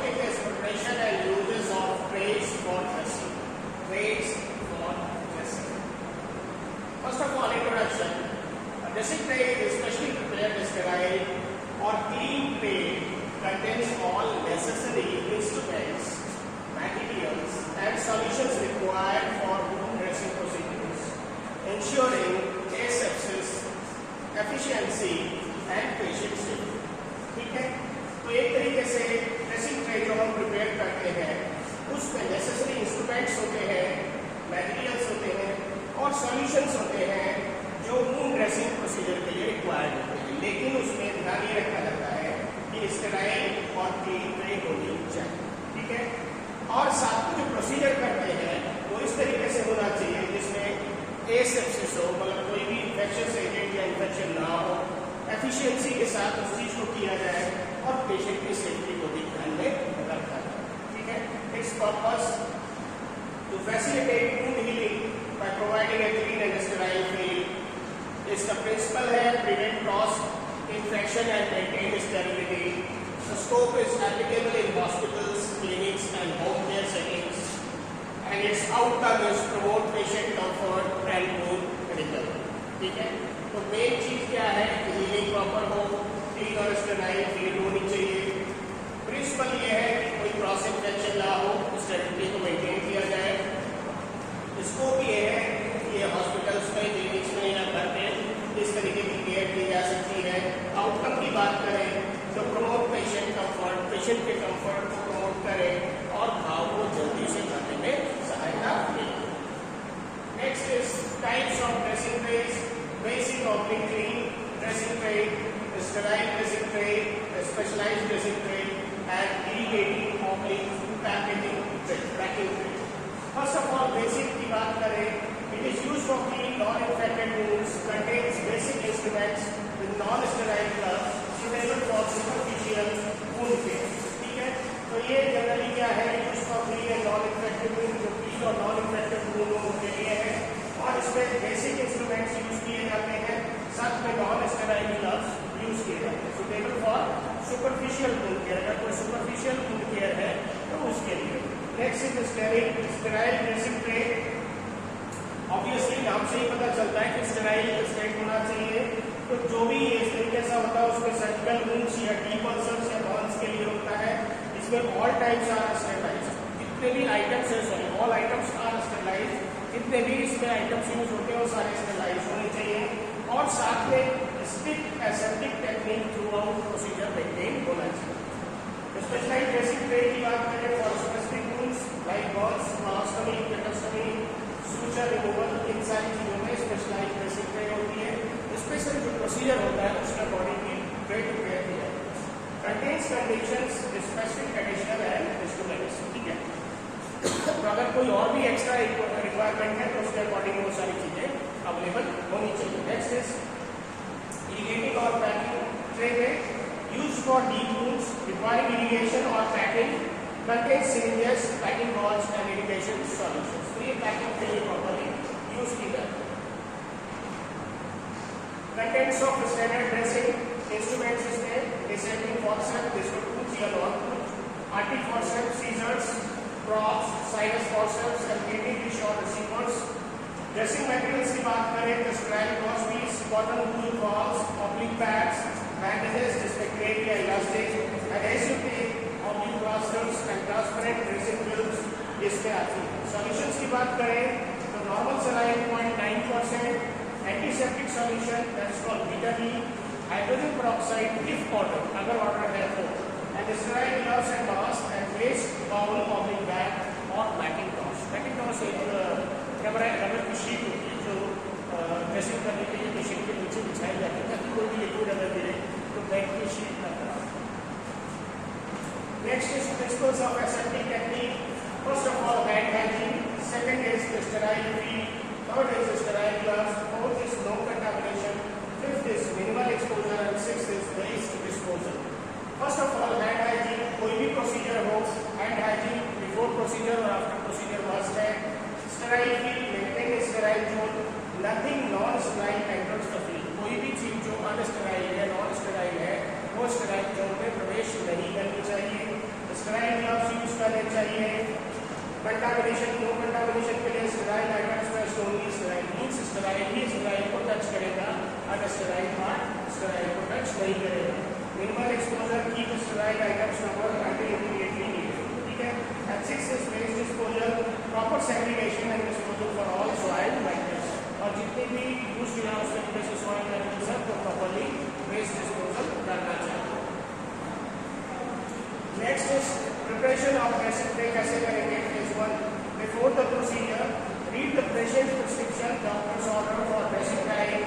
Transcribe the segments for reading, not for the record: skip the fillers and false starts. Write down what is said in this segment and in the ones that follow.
topic is preparation and uses of trays for dressing. Trays for dressing. First of all, introduction. A dressing tray is specially prepared, sterile or clean tray contains all necessary instruments, materials and solutions required for wound dressing procedures, ensuring asepsis, efficiency and patient safety. ठीक है, तो एक तरीके से dressing tray जो हम prepare करते हैं उसमें नेसेसरी इंस्ट्रूमेंट्स होते हैं, मटेरियल्स होते हैं और सॉल्यूशंस होते हैं जो वुंड ड्रेसिंग प्रोसीजर के लिए रिक्वायर्ड होते हैं, लेकिन उसमें ध्यान ये रखा जाता है कि स्टेराइल और क्लीन ट्रे होनी चाहिए। ठीक है, और साथ में जो प्रोसीजर करते हैं वो इस तरीके से होना चाहिए जिसमें एसेप्सिस हो, मतलब कोई भी इन्फेक्शन एजेंट या इन्फेक्शन ना हो, एफिशिएंसी के साथ उस चीज को किया जाए और पेशेंट की सेफ्टी को भी ध्यान में रखा जाए। ठीक है, its purpose to facilitate wound healing by providing a clean and sterile field. इसका प्रिंसिपल है prevent cross infection and maintain sterility. The scope is applicable in hospitals, clinics and home care settings, and its outcome is promote patient comfort and wound medical. ठीक है, तो main चीज क्या है कि healing proper हो, clean और sterile field होनी चाहिए। प्रिंसिपल ये है कि कोई क्रॉस इन्फेक्शन ना हो, स्टेरिलिटी को मेंटेन किया जाए। स्कोप ये है कि ये हॉस्पिटल्स में, क्लिनिक्स में या घर पे इस तरीके की केयर की जा सकती है। आउटकम की बात करें तो प्रमोट पेशेंट कंफर्ट, पेशेंट के कंफर्ट को प्रमोट करें और घाव को जल्दी से करने में सहायता मिले। Next is types of dressing trays. Basic oblique clean dressing tray, sterile dressing tray, specialized dressing tray and irrigating oblique packaging packing tray. First of all basic की बात करें, it is used for clean non infected wounds, contains basic instruments with non sterile gloves suitable for superficial wound care। ठीक है, तो ये generally क्या है, use for clean and non infected wound, जो क्लीन और नॉन इन्फेक्टेड वुंड के लिए है और इसमें बेसिक इंस्ट्रूमेंट्स यूज किए जाते हैं, साथ में नॉन स्टेराइल ग्लव्स यूज किए जाते हैं। Suitable for superficial wound care, अगर कोई सुपरफिशियल वुंड केयर है तो उसके लिए। Next is sterile dressing tray. Obviously नाम से ही पता चलता है कि स्टेराइल स्टेट होना चाहिए, तो जो भी इस तरीके से होता है उसमें सर्जिकल वुंड्स या डीप अल्सर्स या बर्न्स के लिए होता है। इसमें ऑल टाइप्स आर स्टेरिलाइज्ड, जितने भी आइटम्स है, sorry all items are sterilised, जितने भी इसमें आइटम्स यूज होते हैं वो सारे स्टेरिलाइज होने चाहिए और साथ में strict aseptic technique throughout procedure maintain होना चाहिए। स्पेशलाइज्ड ड्रेसिंग ट्रे की बात करें for specific wounds like burns, colostomy, petostomy, suture removal, इन सारी चीजों में स्पेशलाइज्ड ड्रेसिंग ट्रे होती है। स्पेशल जो प्रोसीजर होता है उसके अकॉर्डिंग की ट्रे प्रिपेयर किया जाता है। Contains conditions, specific additional and instruments. ठीक है, तो अगर कोई और भी एक्स्ट्रा रिक्वायरमेंट है तो उसके अकॉर्डिंग वो सारी चीजें अवेलेबल होनी चाहिए। नेक्स्ट इज इरिगेटिंग और पैकिंग ट्रे में use for deep wounds requiring irrigation और packing, contains syringes, packing balls and irrigation solutions. तो ये पैकिंग के लिए प्रॉपर्ली यूज की जाती है। Contents of standard dressing instruments इसमें descending forceps, जिसको tooth या long tooth, arctic forceps, scissors, props, sinus forceps and relatively short receivers। Dressing materials की बात करें तो sterile gauze piece, cotton wool balls, oblique pads, bandages जिसमें crepe या elastic, adhesive tape, oblique plasters and transparent dressing films इसमें आती है। Solutions की बात करें तो normal saline 0.9%, antiseptic solution that's called bitter leaf, hydrogen peroxide if order, अगर ऑर्डर है तो, and sterile gloves and mask and waste bowl of the bag और मैकिंटॉश। मैकिंटॉश एक रबर की शीट होती है जो ड्रेसिंग करने के लिए मशीन के नीचे बिछाई जाती है ताकि कोई भी लिक्विड अगर गिरे तो बैग की शीट न खराब। Next is principles of aseptic technique. First of all hand hygiene, second is sterile field, third is sterile gloves, fourth is no contamination, fifth is minimal exposure and sixth is waste disposal। First of all hand hygiene, कोई भी procedure हो hand hygiene before procedure और after procedure must है। sterile field, maintain a sterile zone, nothing non sterile enters the field, कोई भी चीज जो अनस्टेराइल है, नॉन स्टेराइल है वो स्टेराइल जोन में प्रवेश नहीं करनी चाहिए। sterile चाहिए। कंटामिनेशन, नो कंटामिनेशन के लिए स्टेराइल आइटम्स में ओनली स्टेराइल मींस स्टेराइल ही स्टेराइल को टच करेगा, अनस्टेराइल पार्ट स्टेराइल को टच नहीं करेगा। Minimal exposure, keep sterile items number until immediately needed, ठीक है। And 6 is waste disposal, proper segregation and disposal for all soil matters, और जितने भी यूज किया उस तरीके से सॉइल मैटर सब को प्रॉपर्ली वेस्ट डिस्पोजल करना चाहिए। Next is preparation of dressing tray कैसे करेंगे। Phase 1, before the procedure read the patient prescription, doctors order for dressing tray,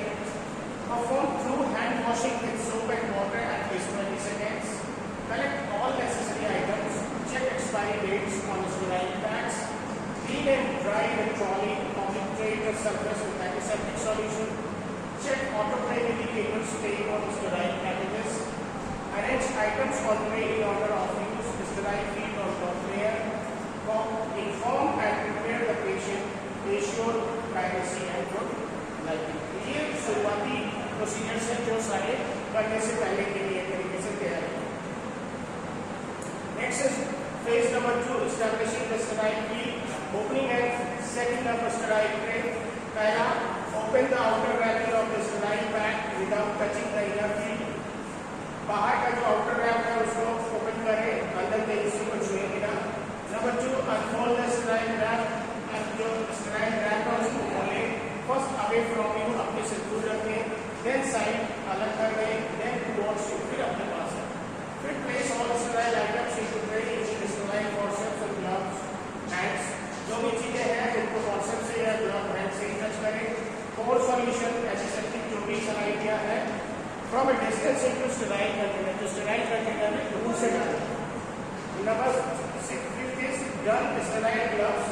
perform through hand washing with soap and water at least 20 seconds, collect all necessary items, check expiry dates on sterile packs, clean and dry the trolley of the tray surface with antiseptic solution, check autoclave indicators staying on sterile packages, arrange items on tray in order of use, sterile feet or top layer, inform and prepare the patient, ensure privacy and good lighting। ये शुरुआती procedures हैं जो सारे करने से पहले के लिए तरीके से तैयार है। Next is phase number 2, establishing the sterile field, opening and setting up sterile tray. पहला, open the outer wrapping of the sterile pack without touching the inner field. बाहर का जो आउटर रैप है उसको ओपन करें, अंदर के हिस्से को छुए बिना। Number 2, unfold the sterile wrap, जो स्टेराइल रैप है उसको खोलें, फर्स्ट अवे फ्रॉम यू, अपने से दूर रखें, देन साइड अलग कर दें, देन टुवर्ड्स यू, फिर अपने पास है। फिर place all sterile items into tray using sterile forceps और ग्लव्स हैंड्स। जो भी चीजें हैं उनको फॉर्सेप्स से या ग्लव हैंड से टच करें। कोर सॉल्यूशन एंटीसेप्टिक जो भी सलाइन किया है from a distance into sterile container, जो स्टेराइल कंटेनर में दूर से डालें। Number 6 is done sterile gloves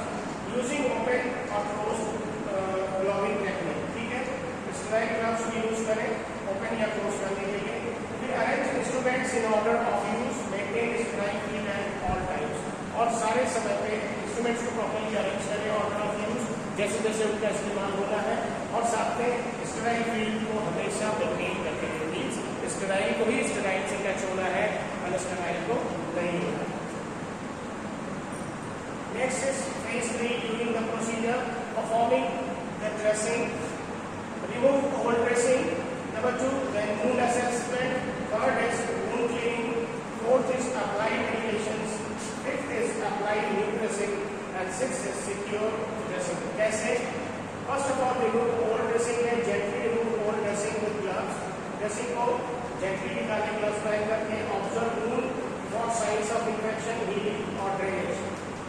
using open और क्लोज्ड ग्लोविंग टेक्निक, ठीक है। स्टेराइल ग्लव्स भी यूज करें ओपन या क्लोज करने के लिए। फिर arrange instruments in order of use, maintain sterile field at all times, और सारे समय पे इंस्ट्रूमेंट्स को प्रॉपर्ली अरेंज करें ऑर्डर ऑफ यूज जैसे जैसे उनका इस्तेमाल होना है, और साथ में स्टेराइल फील्ड को हमेशा मेंटेन करके रखें, मीन्स स्टेराइल को ही स्टेराइल से टच होना है, अनस्टेराइल को नहीं होना। Next is phase 3, during the procedure performing the dressing, remove old dressing. Number 2, then wound assessment. Third is wound cleaning. Fourth is apply medications. Fifth is apply new dressing, and sixth is secure dressing. कैसे? First of all, remove old dressing है, gently remove old dressing with gloves. Dressing को gently निकालें gloves पहन करके। Observe wound for signs of infection, healing और drainage.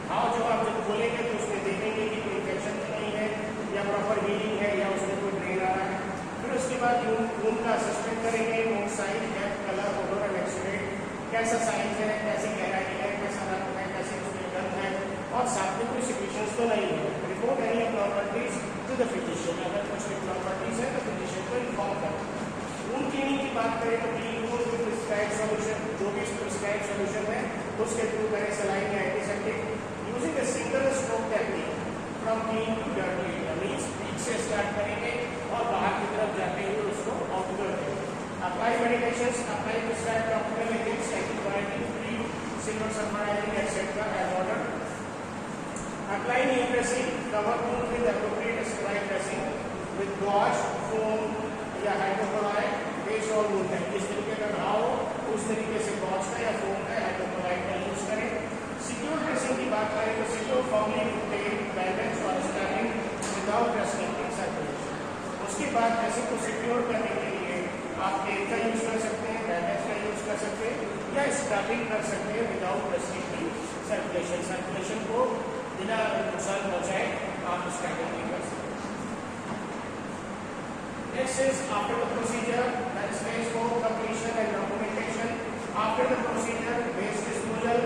हाँ, जो आप जब खोलेंगे तो उसमें देखेंगे कि कोई infection तो नहीं है, या प्रॉपर हीलिंग है, या उसमें कोई ड्रेन आ रहा है। फिर उसके बाद वूंड का असेसमेंट करेंगे, wound size, depth, colour, odour and exact, कैसा साइज है, कैसी गहराई है, कैसा रंग है, कैसे उसमें गंध है, और साथ में कोई सिक्वेशंस तो नहीं है। Report any properties to the physician, अगर कुछ भी प्रॉपर्टीज है तो फिजिशियन को इन्फॉर्म करें। वूंड क्लीनिंग की बात करें तो clean wound with prescribed solution, जो भी प्रिस्क्राइब्ड सॉल्यूशन है उसके थ्रू करें, सलाइन या antiseptic using a single stroke technique from clean to dirty area, means बीच से स्टार्ट करेंगे और बाहर की तरफ जाते हुए उसको आउटडोर करेंगे। Apply medications, apply prescribed topical agents, antibiotic free, silver sulphide etcetera as order. Apply new dressing, cover wound with appropriate sterile dressing with gauze, foam या हाइड्रोक्लोराइड बेस्ड ऑन वूंड है। जिस तरीके का घाव हो उस तरीके से गॉश का या फोम का हाइड्रोक्लोराइड का यूज करें। सिक्योर ड्रेसिंग की बात करें तो सिक्योर फॉर्मली टेप, बैंडेज और स्टैबिंग विदाउट रेस्ट्रिक्टिंग सर्कुलेशन। उसके बाद ड्रेसिंग को सिक्योर करने के लिए आप टेप का यूज कर सकते हैं, बैंडेज का यूज कर सकते हैं, या स्टैबिंग कर सकते हैं विदाउट रेस्ट्रिक्टिंग सर्कुलेशन। सर्कुलेशन को बिना नुकसान पहुंचाए आप स्टैबिंग नहीं कर सकते। Next is after the procedure, that is phase 4, completion and documentation. After the procedure, waste disposal,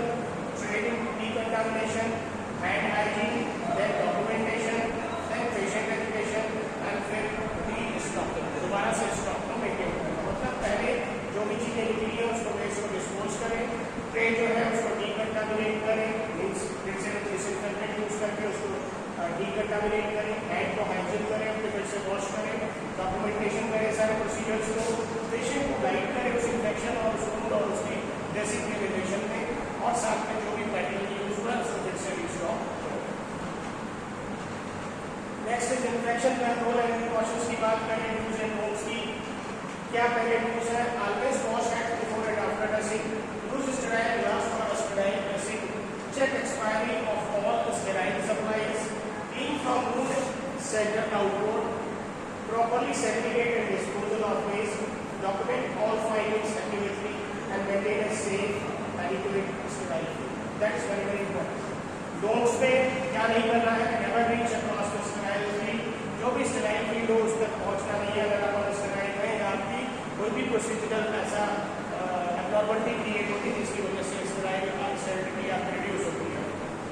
training, decontamination, hand hygiene, then documentation, then patient education, and फिर re-stocking. दोबारा से स्टॉक को मेंटेन करना, मतलब पहले जो भी चीजें निकली है उसको वेस्ट को डिस्पोज करें, ट्रे जो है उसको डीकंटामिनेट करें, मीन्स फिर से डिसइंफेक्टेंट यूज करके उसको डीकंटामिनेट करें, हैंड को हाइजीन करें, फिर से वॉश करें, डॉक्यूमेंटेशन करें सारे प्रोसीजर्स को, पेशेंट को गाइड करें उस इन्फेक्शन और उस वुंड और उसकी ड्रेसिंग के रिलेशन में, और साथ में जो भी पैटर्न यूज हुआ इन्फेक्शन कंट्रोल एंड प्रिकॉशंस की बात करें, डूज एंड डोंट्स की, क्या पहले डूज है? Always wash hands before and after dressing, use sterile glass for sterile dressing, check expiry of all sterile supplies, clean from wound centre outward, properly segregate and disposal of waste, document all findings accurately and maintain a safe, adequate sterile food. That is very very important. Don'ts पे क्या नहीं करना है? Never reach across the sterile field. जो भी sterile field हो उस तक पहुंचना नहीं है। अगर आप sterile में आपकी कोई भी procedural ऐसा abnormality create होती है जिसकी वजह से sterile uncertainty आपकी reduce होती है।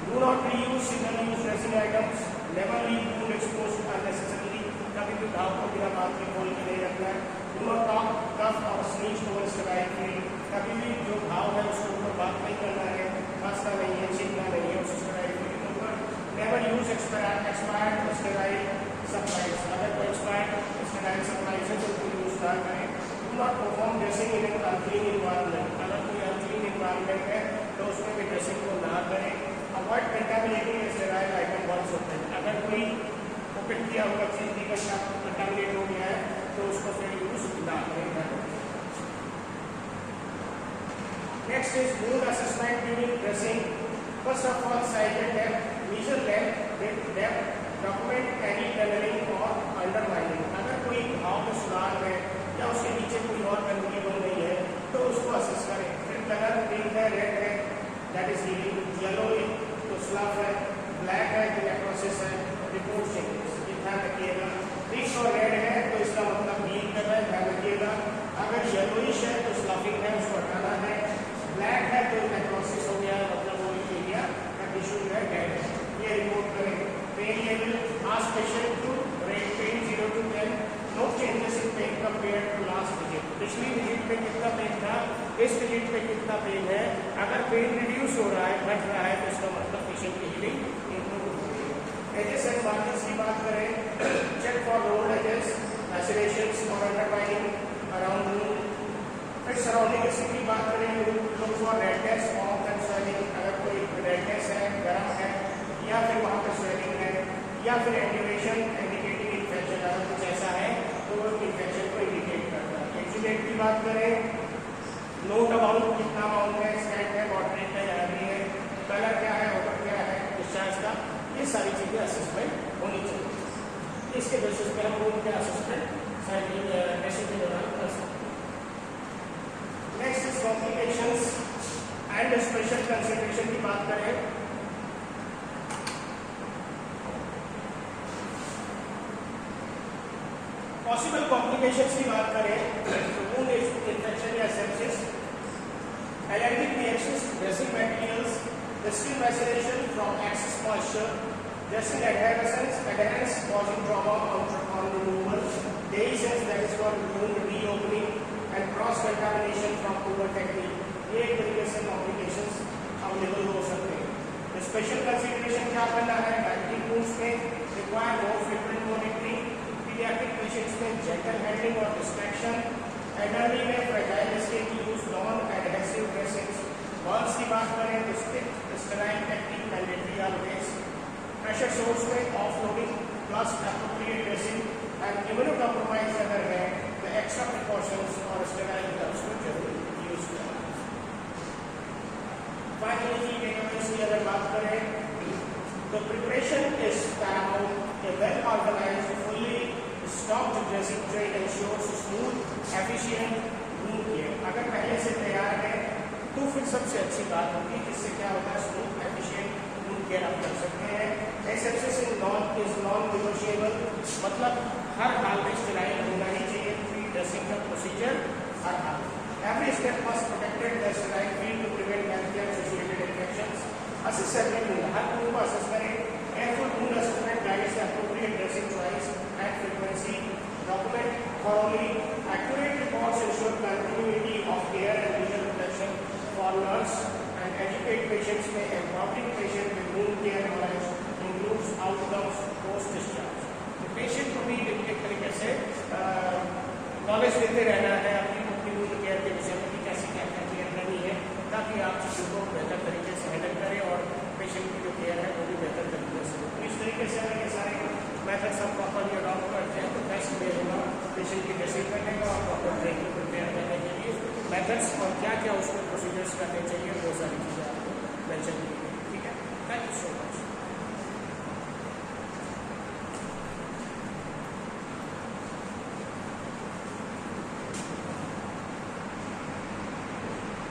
Do not reuse single-use dressing items. Never leave wound exposed unnecessarily. कभी भी घाव को बिना बात के खोल के नहीं रखना है। Do not talk, cough or sneeze towards sterile field. कभी भी जो घाव है उसके ऊपर बात नहीं करना है, खांसना नहीं है, छींकना नहीं है उस sterile field के ऊपर। Never use expired sterile supplies. अगर कोई expired sterile supplies है तो उनको यूज ना करें। Do not perform dressing in an unclean environment. अगर कोई unclean environment है तो उसमें भी dressing को ना करें। Avoid contaminating a sterile item once opened. अगर कोई ओपन किया हुआ चीज कंटामिनेट हो गया है तो उसको फिर यूज ना करें। Next is wound assessment during dressing. First of all size and depth, major length width depth, document any colouring और अंडरलाइनिंग। अगर कोई घाव में सुराग है या उसके नीचे कोई और गंदगी बन गई है तो उसको असेस करें। फिर कलर पिंक है, रेड है, दैट इज हीलिंग, येलो तो स्लफ है, ब्लैक है तो नेक्रोसिस है, रिपोर्ट चेंजेस, ये ध्यान रखिएगा। पिंक और रेड है तो इसका मतलब हील कर रहा है, ध्यान रखिएगा। अगर येलोइश है तो स्लफिंग है, उसको हटाना है। ब्लैक है तो नेक्रोसिस हो गया, मतलब वो एरिया का टिश्यू है डेड है, ये रिपोर्ट करें। Pain level, ask patient to rate pain 0 to 10, no changes in pain compared to last visit. पिछली विजिट में कितना पेन था, इस विजिट में कितना पेन है। अगर पेन रिड्यूस हो रहा है, घट रहा है तो इसका मतलब पेशेंट की हीलिंग इंप्रूव हो रही है। एजेस एंड मार्जिन्स की बात करें, चेक फॉर रोल्ड एजेस, लैसेरेशंस और अंडरलाइनिंग अराउंड वुंड। फिर सराउंडिंग की बात करें, look for redness of and swelling. अगर कोई रेडनेस है, गर्म है या फिर वहाँ पर स्वेलिंग है या फिर एक्टिवेशन इंडिकेटिंग इन्फेक्शन, अगर कुछ ऐसा है तो वो इन्फेक्शन को इंडिकेट करता है। एक्सीडेंट की बात करें, नोट अमाउंट, कितना अमाउंट है, स्कैट है, मॉडरेट है या हैवी है, कलर क्या है, ऑर्डर क्या है, डिस्चार्ज का, ये सारी चीजें असेसमेंट होनी चाहिए। इसके बेसिस पे हम उनके असेसमेंट ड्रेसिंग के दौरान कर सकते हैं। Next is complications and special consideration की बात करें, पॉसिबल कॉम्प्लिकेशंस की बात करें तो वुंड इन्फेक्शन या sepsis, allergic reactions to dressing materials, skin maceration from excess moisture, dressing adherence causing trauma on removal, dehiscence that is called wound reopening, and cross contamination from poor technique. ये एक तरीके से complications available हो सकते हैं। Special consideration क्या करना है, डायबिटिक वुंड्स में require more frequent monitoring, pediatric patients में जेंटल हैंडलिंग और डिस्ट्रैक्शन, एल्डरली में फ्रेजाइल स्किन की use non adhesive dressings. Burns की बात करें तो strict sterile technique mandatory always. Pressure sores में offloading plus appropriate dressing and immunocompromise अगर है तो एक्स्ट्रा प्रिकॉशंस और स्टेराइल ग्लव्स को जरूर यूज करना। फाइनली की टेकअवेज की अगर बात करें तो preparation is paramount. A well organised fully stocked dressing tray ensures smooth efficient wound care. अगर पहले से तैयार है तो फिर सबसे अच्छी बात होगी, जिससे क्या होता है स्मूथ एफिशिएंट वुंड केयर आप कर सकते हैं। एसेप्सिस इज नॉन नेगोशिएबल, मतलब हर हाल में स्टेराइल होना ही चाहिए। प्री ड्रेसिंग का प्रोसीजर हर हाल। Every step must protected the sterile field to prevent bacteria associated infections. Assist every हर वुंड को असेस करें। Careful wound assessment guides appropriate dressing choice and frequency. Document thoroughly accurate reports ensure continuity of care and legal protection for nurse and educate patients में empowering patient with wound care knowledge improves outcomes post discharge। तो patient को भी एक तरीके से knowledge देते रहना है अपनी वुंड केयर के विषय में कि कैसे क्या क्या केयर करनी है, ताकि आप चीज़ों को बेहतर तरीके से हैंडल करें और पेशेंट की जो केयर है वो भी बेहतर तरीके से हो। इस तरीके से ये सारे मेथड्स आप प्रॉपरली अडॉप्ट करते हैं तो बेस्ट वे होगा पेशेंट की ड्रेसिंग करने का और प्रॉपर ट्रीटमेंट प्रिपेयर करने के लिए मेथड्स और क्या क्या उसको प्रोसीजर्स करने चाहिए